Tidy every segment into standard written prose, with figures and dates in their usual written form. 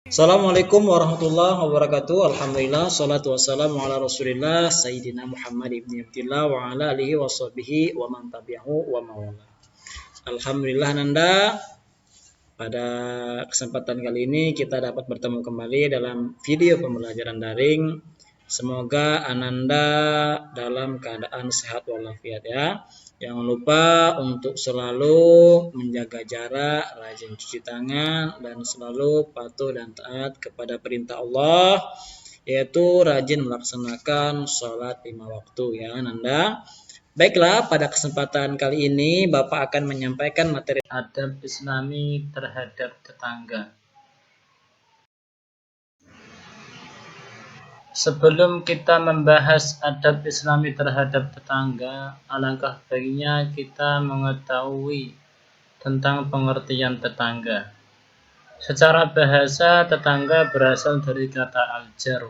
Assalamualaikum warahmatullahi wabarakatuh. Alhamdulillah, salatu wassalamu ala rasulillah Sayyidina Muhammad ibn Abdillah wa ala alihi wa sahbihi wa man tabi'ahu wa mawala. Alhamdulillah Nanda, pada kesempatan kali ini kita dapat bertemu kembali dalam video pembelajaran daring. Semoga Ananda dalam keadaan sehat walafiat ya. Jangan lupa untuk selalu menjaga jarak, rajin cuci tangan, dan selalu patuh dan taat kepada perintah Allah, yaitu rajin melaksanakan sholat 5 waktu ya Nanda. Baiklah, pada kesempatan kali ini Bapak akan menyampaikan materi adab Islami terhadap tetangga. Sebelum kita membahas adab Islami terhadap tetangga, alangkah baiknya kita mengetahui tentang pengertian tetangga. Secara bahasa, tetangga berasal dari kata al-jar,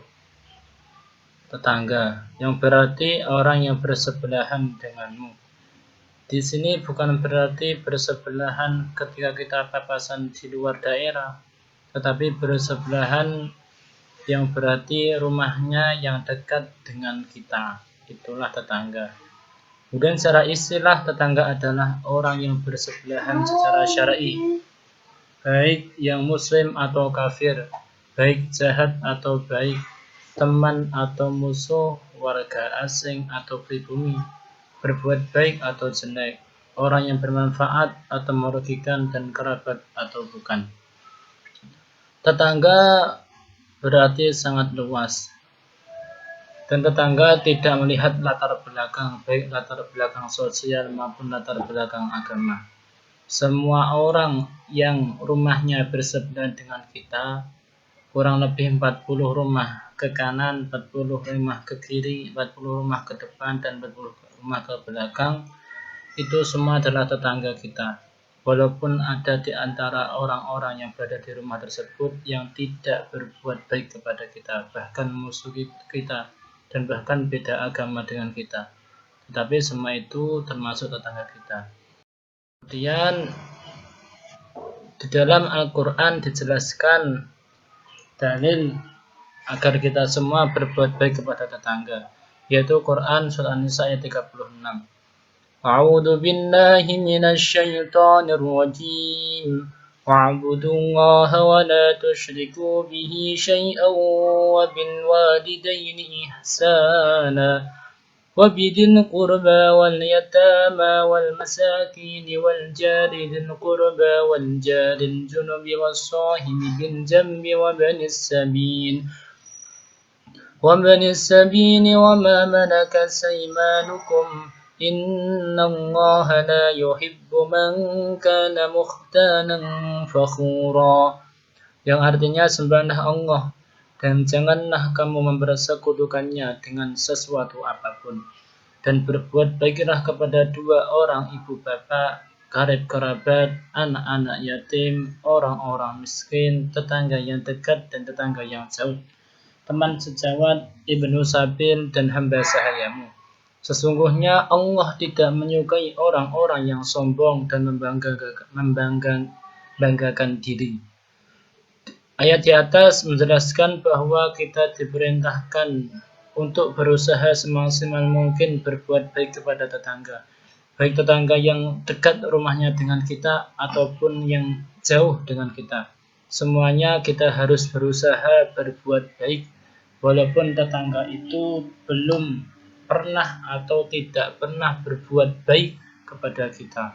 tetangga, yang berarti orang yang bersebelahan denganmu. Di sini bukan berarti bersebelahan ketika kita papasan di luar daerah, tetapi bersebelahan yang berarti rumahnya yang dekat dengan kita. Itulah tetangga. Kemudian secara istilah, tetangga adalah orang yang bersebelahan secara syar'i, baik yang muslim atau kafir, baik jahat atau baik, teman atau musuh, warga asing atau pribumi, berbuat baik atau jelek, orang yang bermanfaat atau merugikan, dan kerabat atau bukan. Tetangga berarti sangat luas, dan tetangga tidak melihat latar belakang, baik latar belakang sosial maupun latar belakang agama. Semua orang yang rumahnya bersebelahan dengan kita, kurang lebih 40 rumah ke kanan, 40 rumah ke kiri, 40 rumah ke depan, dan 40 rumah ke belakang, itu semua adalah tetangga kita. Walaupun ada di antara orang-orang yang berada di rumah tersebut yang tidak berbuat baik kepada kita, bahkan musuh kita, dan bahkan beda agama dengan kita, tetapi semua itu termasuk tetangga kita. Kemudian di dalam Al-Quran dijelaskan dalil agar kita semua berbuat baik kepada tetangga, yaitu Quran Surah An-Nisa ayat 36. A'udzu billahi minasyaitonir rajim. Wa'budullaha wa la tusyriku bihi syai'an wa bil walidaini ihsana وبذي القربى واليتامى والمساكين والجار ذي القربى والجار الجنب والصاحب بالجنب وابن السبيل وما ملكت أيمانكم إن الله لا يحب من كان مختالا فخورا, yang artinya sembahlah Allah dan janganlah kamu mempersekutukannya dengan sesuatu apapun, dan berbuat baiklah kepada dua orang ibu bapak, karib kerabat, anak-anak yatim, orang-orang miskin, tetangga yang dekat dan tetangga yang jauh, teman sejawat, ibnu sabil, dan hamba sahayamu. Sesungguhnya Allah tidak menyukai orang-orang yang sombong dan membanggakan diri. Ayat di atas menjelaskan bahwa kita diperintahkan untuk berusaha semaksimal mungkin berbuat baik kepada tetangga, baik tetangga yang dekat rumahnya dengan kita ataupun yang jauh dengan kita. Semuanya kita harus berusaha berbuat baik, walaupun tetangga itu belum pernah atau tidak pernah berbuat baik kepada kita.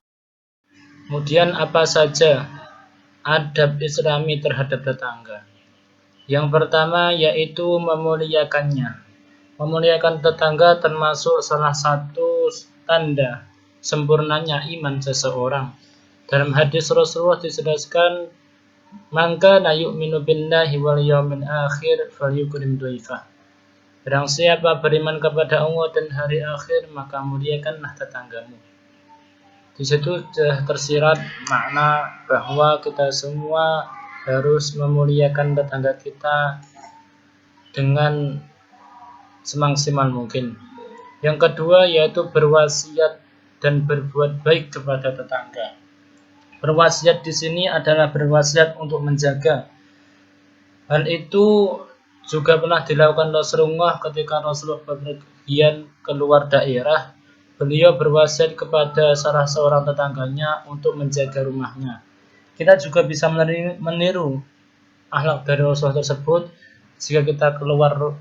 Kemudian apa saja adab Islami terhadap tetangga? Yang pertama yaitu memuliakannya. Memuliakan tetangga termasuk salah satu tanda sempurnanya iman seseorang. Dalam hadis Rasulullah dijelaskan, "Man kana yu'minu billahi wal yawmil akhir falyukrim dhaifah." Barang siapa beriman kepada Allah dan hari akhir, maka muliakanlah tetanggamu. Di situ sudah tersirat makna bahwa kita semua harus memuliakan tetangga kita dengan semaksimal mungkin. Yang kedua yaitu berwasiat dan berbuat baik kepada tetangga. Berwasiat di sini adalah berwasiat untuk menjaga Hal itu juga pernah dilakukan Rasulullah ketika Rasulullah bepergian keluar daerah. Beliau berwasiat kepada salah seorang tetangganya untuk menjaga rumahnya. Kita juga bisa meniru akhlak dari Rasulullah tersebut. Jika kita keluar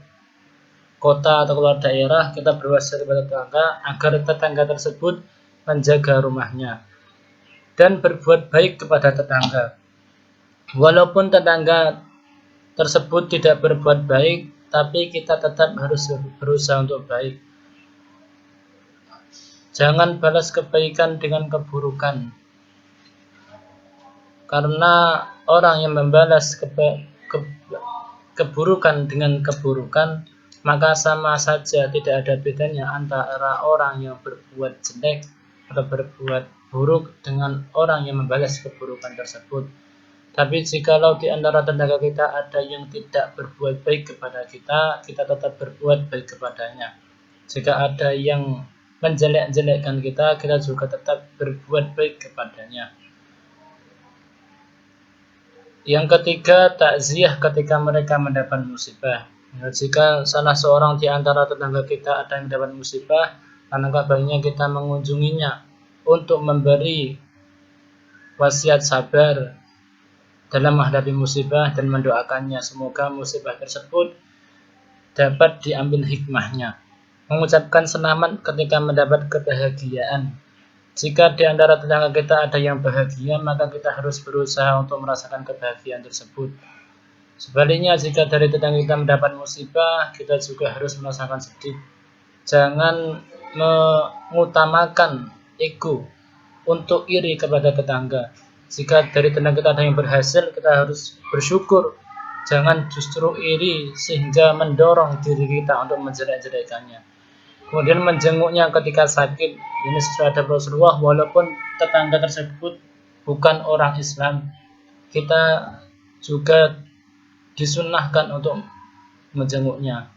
kota atau keluar daerah, kita berwasiat kepada tetangga agar tetangga tersebut menjaga rumahnya dan berbuat baik kepada tetangga. Walaupun tetangga tersebut tidak berbuat baik, tapi kita tetap harus berusaha untuk baik. Jangan balas kebaikan dengan keburukan, karena orang yang membalas keburukan dengan keburukan, maka sama saja tidak ada bedanya antara orang yang berbuat jelek atau berbuat buruk dengan orang yang membalas keburukan tersebut. Tapi jikalau di antara tetangga kita ada yang tidak berbuat baik kepada kita, kita tetap berbuat baik kepadanya. Jika ada yang menjelek-jelekkan kita, kita juga tetap berbuat baik kepadanya. Yang ketiga, takziah ketika mereka mendapat musibah. Jika salah seorang di antara tetangga kita ada yang mendapat musibah, maka baiknya kita mengunjunginya untuk memberi wasiat sabar dalam menghadapi musibah dan mendoakannya semoga musibah tersebut dapat diambil hikmahnya. Mengucapkan selamat ketika mendapat kebahagiaan. Jika di antara tetangga kita ada yang bahagia, maka kita harus berusaha untuk merasakan kebahagiaan tersebut. Sebaliknya, jika dari tetangga kita mendapat musibah, kita juga harus merasakan sedih. Jangan mengutamakan ego untuk iri kepada tetangga. Jika dari tetangga kita ada yang berhasil, kita harus bersyukur. Jangan justru iri sehingga mendorong diri kita untuk menjelek-jelekannya. Kemudian menjenguknya ketika sakit. Ini sesuai adab Rasulullah, walaupun tetangga tersebut bukan orang Islam, kita juga disunnahkan untuk menjenguknya.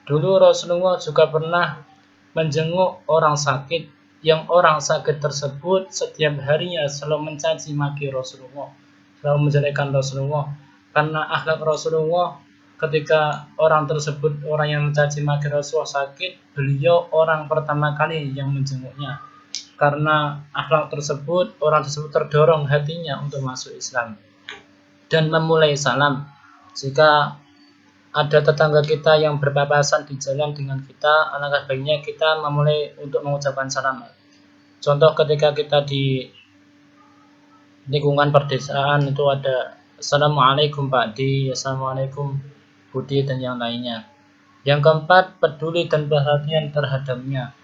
Dulu Rasulullah juga pernah menjenguk orang sakit, yang orang sakit tersebut setiap harinya selalu mencaci maki Rasulullah, selalu menjelekkan Rasulullah. Karena akhlak Rasulullah, ketika orang tersebut, orang yang mencaci maki Rasulullah sakit, beliau orang pertama kali yang menjenguknya. Karena akhlak tersebut, orang tersebut terdorong hatinya untuk masuk Islam dan memulai salam. Jika ada tetangga kita yang berpapasan di jalan dengan kita, alangkah baiknya kita memulai untuk mengucapkan salam. Contoh ketika kita di lingkungan perdesaan itu ada Assalamualaikum Pak Di, Assalamualaikum Budi, dan yang lainnya. Yang keempat, peduli dan perhatian terhadapnya.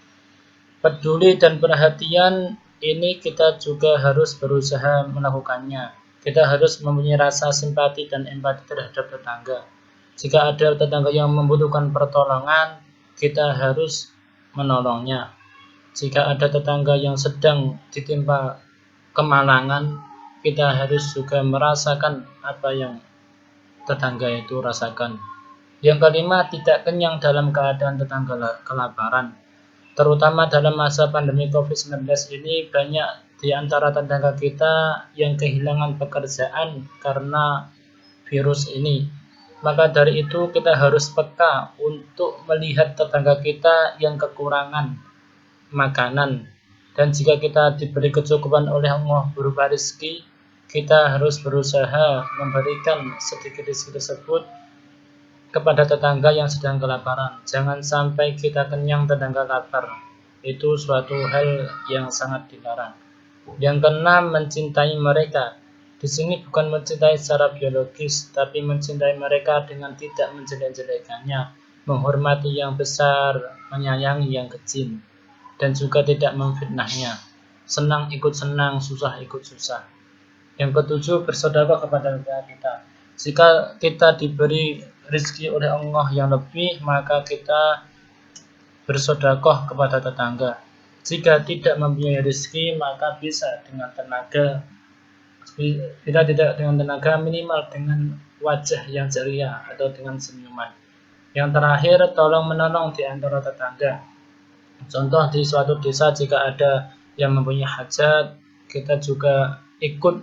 Peduli dan perhatian ini kita juga harus berusaha melakukannya. Kita harus mempunyai rasa simpati dan empati terhadap tetangga. Jika ada tetangga yang membutuhkan pertolongan, kita harus menolongnya. Jika ada tetangga yang sedang ditimpa kemalangan, kita harus juga merasakan apa yang tetangga itu rasakan. Yang kelima, tidak kenyang dalam keadaan tetangga kelaparan. Terutama dalam masa pandemi COVID-19 ini, banyak di antara tetangga kita yang kehilangan pekerjaan karena virus ini. Maka dari itu kita harus peka untuk melihat tetangga kita yang kekurangan makanan. Dan jika kita diberi kecukupan oleh Allah berupa rezeki, kita harus berusaha memberikan sedikit rezeki tersebut kepada tetangga yang sedang kelaparan. Jangan sampai kita kenyang tetangga lapar. Itu suatu hal yang sangat dilarang. Yang keenam, mencintai mereka. Di sini bukan mencintai secara biologis, tapi mencintai mereka dengan tidak menjelek-jelekannya, menghormati yang besar, menyayangi yang kecil, dan juga tidak memfitnahnya. Senang ikut senang, susah ikut susah. Yang ketujuh, bersedekah kepada tetangga kita. Jika kita diberi rezeki oleh Allah yang lebih, maka kita bersedekah kepada tetangga. Jika tidak mempunyai rezeki, maka bisa dengan tenaga. Bila tidak dengan tenaga, minimal dengan wajah yang ceria atau dengan senyuman. Yang terakhir, tolong menolong di antara tetangga. Contoh, di suatu desa jika ada yang mempunyai hajat, kita juga ikut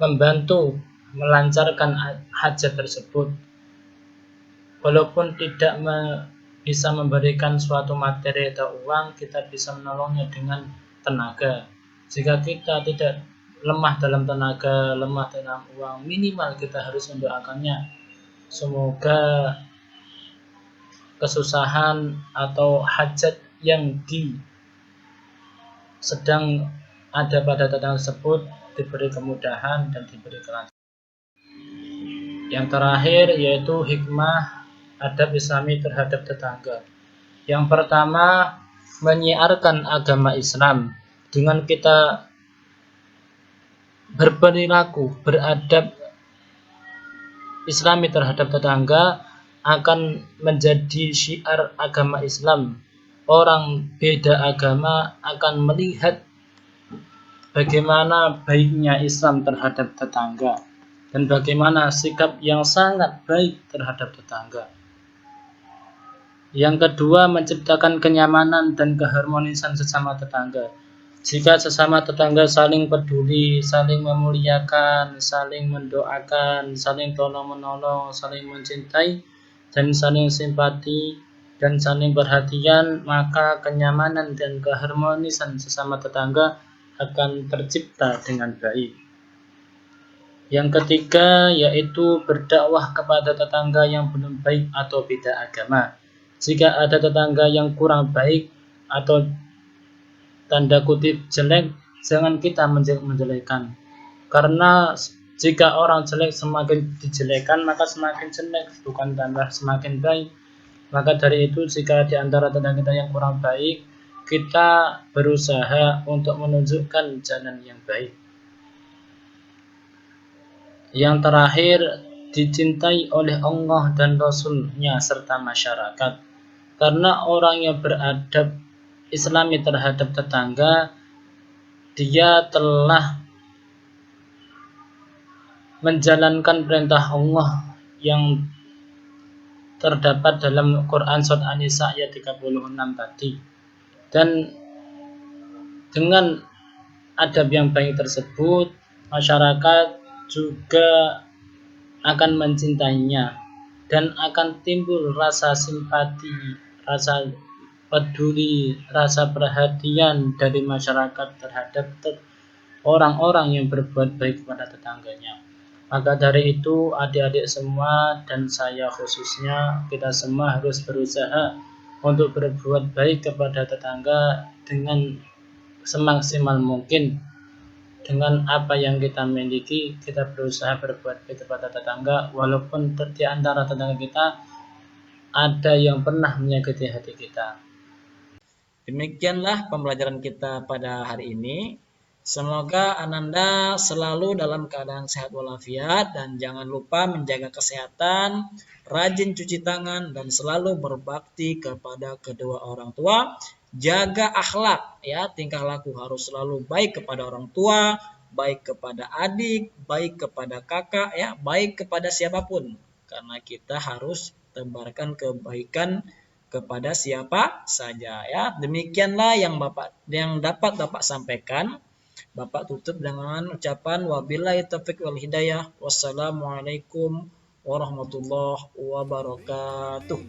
membantu melancarkan hajat tersebut. Walaupun tidak bisa memberikan suatu materi atau uang, kita bisa menolongnya dengan tenaga. Jika kita tidak lemah dalam tenaga, lemah dalam uang, minimal kita harus mendoakannya. Semoga kesusahan atau hajat yang sedang ada pada tetangga tersebut diberi kemudahan dan diberi kelancaran. Yang terakhir yaitu hikmah adab Islami terhadap tetangga. Yang pertama, menyiarkan agama Islam dengan kita berperilaku, beradab Islami terhadap tetangga akan menjadi syiar agama Islam. Orang beda agama akan melihat bagaimana baiknya Islam terhadap tetangga dan bagaimana sikap yang sangat baik terhadap tetangga. Yang kedua, menciptakan kenyamanan dan keharmonisan sesama tetangga. Jika sesama tetangga saling peduli, saling memuliakan, saling mendoakan, saling tolong-menolong, saling mencintai, dan saling simpati, dan saling perhatian, maka kenyamanan dan keharmonisan sesama tetangga akan tercipta dengan baik. Yang ketiga yaitu berdakwah kepada tetangga yang belum baik atau beda agama. Jika ada tetangga yang kurang baik atau tanda kutip jelek, jangan kita menjelekkan. Karena jika orang jelek semakin dijelekan, maka semakin jelek, bukan tambah semakin baik. Maka dari itu, jika di antara tetangga kita yang kurang baik, kita berusaha untuk menunjukkan jalan yang baik. Yang terakhir, dicintai oleh Allah dan Rasul-Nya serta masyarakat. Karena orang yang beradab Islami terhadap tetangga, dia telah menjalankan perintah Allah yang terdapat dalam Quran Surat An-Nisa ayat 36 tadi. Dan dengan adab yang baik tersebut, masyarakat juga akan mencintainya dan akan timbul rasa simpati, rasa peduli, rasa perhatian dari masyarakat terhadap orang-orang yang berbuat baik kepada tetangganya. Maka dari itu, adik-adik semua dan saya khususnya, kita semua harus berusaha untuk berbuat baik kepada tetangga dengan semaksimal mungkin. Dengan apa yang kita miliki, kita berusaha berbuat baik kepada tetangga, walaupun di antara tetangga kita ada yang pernah menyakiti hati kita. Demikianlah pembelajaran kita pada hari ini. Semoga Ananda selalu dalam keadaan sehat walafiat dan jangan lupa menjaga kesehatan, rajin cuci tangan dan selalu berbakti kepada kedua orang tua. Jaga akhlak, ya, tingkah laku harus selalu baik kepada orang tua, baik kepada adik, baik kepada kakak, ya, baik kepada siapapun. Karena kita harus tebarkan kebaikan kepada siapa saja, ya. Demikianlah yang dapat Bapak sampaikan. Bapak tutup dengan ucapan wabillahi taufiq wal hidayah. Wassalamualaikum warahmatullahi wabarakatuh.